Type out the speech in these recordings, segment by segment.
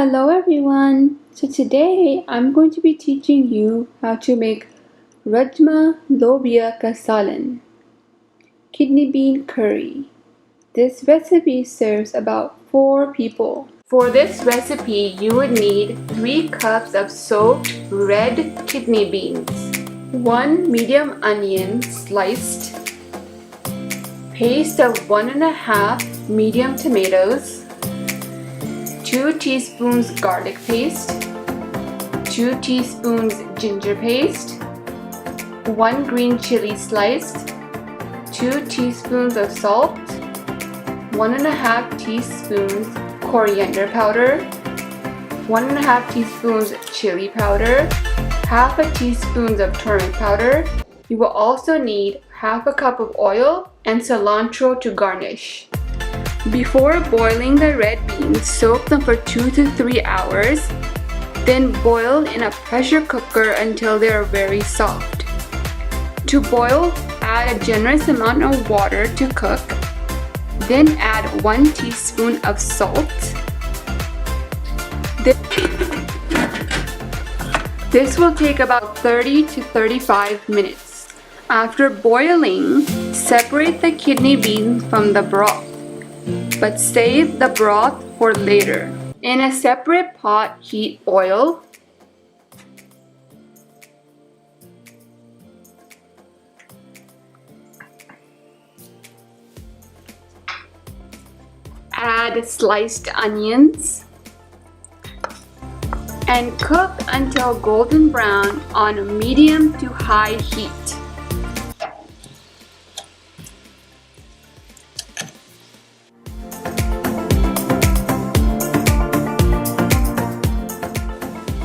Hello everyone! So today I'm going to be teaching you how to make Rajma Lobia ka Salan, kidney bean curry. This recipe serves about 4 people. For this recipe, you would need 3 cups of soaked red kidney beans, 1 medium onion sliced, paste of 1.5 medium tomatoes, 2 teaspoons garlic paste, 2 teaspoons ginger paste, 1 green chili sliced, 2 teaspoons of salt, 1.5 teaspoons coriander powder, 1.5 teaspoons chili powder, half a teaspoon of turmeric powder. You will also need half a cup of oil and cilantro to garnish. Before boiling the red beans, soak them for 2 to 3 hours, then boil in a pressure cooker until they are very soft. To boil, add a generous amount of water to cook, then add 1 teaspoon of salt. This will take about 30 to 35 minutes. After boiling, separate the kidney beans from the broth, but save the broth for later. In a separate pot, heat oil, add sliced onions, and cook until golden brown on medium to high heat.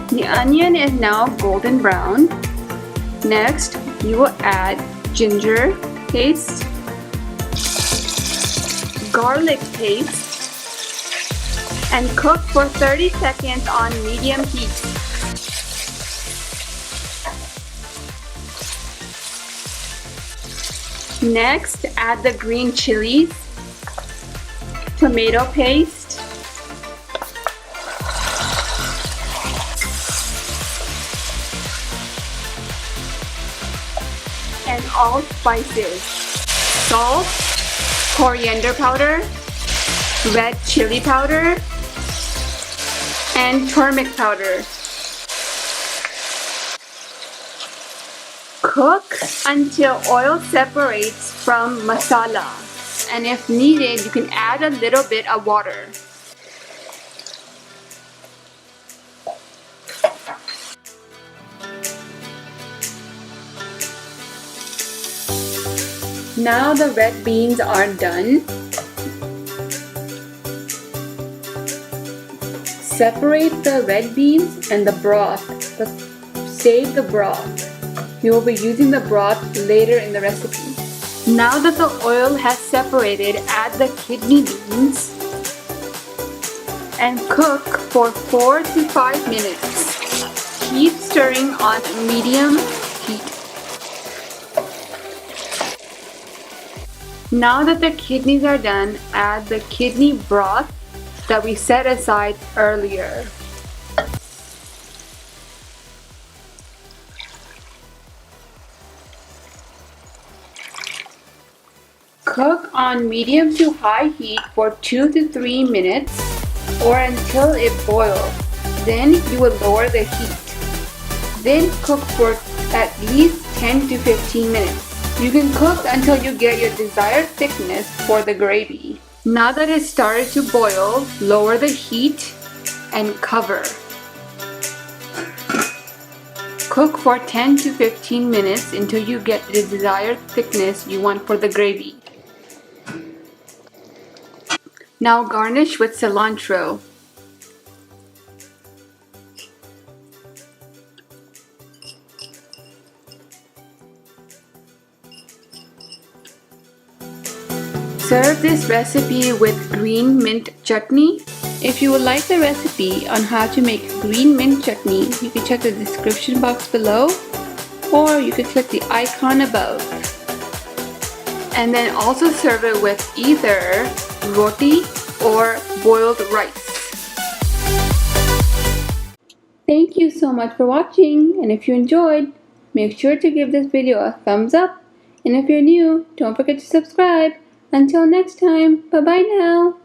The onion is now golden brown. Next, you will add ginger paste, garlic paste, and cook for 30 seconds on medium heat. Next, add the green chilies, tomato paste, and all spices: salt, coriander powder, red chili powder, and turmeric powder. Cook until oil separates from masala, and if needed, you can add a little bit of water. Now the red beans are done. Separate the red beans and the broth, but save the broth. We will be using the broth later in the recipe. Now that the oil has separated, add the kidney beans and cook for 4 to 5 minutes. Keep stirring on medium heat. Now that the kidneys are done, add the kidney broth that we set aside earlier. Cook on medium to high heat for 2 to 3 minutes or until it boils. Then you will lower the heat. Then cook for at least 10 to 15 minutes. You can cook until you get your desired thickness for the gravy. Now that it started to boil, lower the heat and cover. Cook for 10 to 15 minutes until you get the desired thickness you want for the gravy. Now garnish with cilantro. Serve this recipe with green mint chutney. If you would like the recipe on how to make green mint chutney, you can check the description box below, or you can click the icon above. And then also serve it with either roti or boiled rice. Thank you so much for watching, and if you enjoyed, make sure to give this video a thumbs up, and if you're new, don't forget to subscribe. Until next time, bye bye now.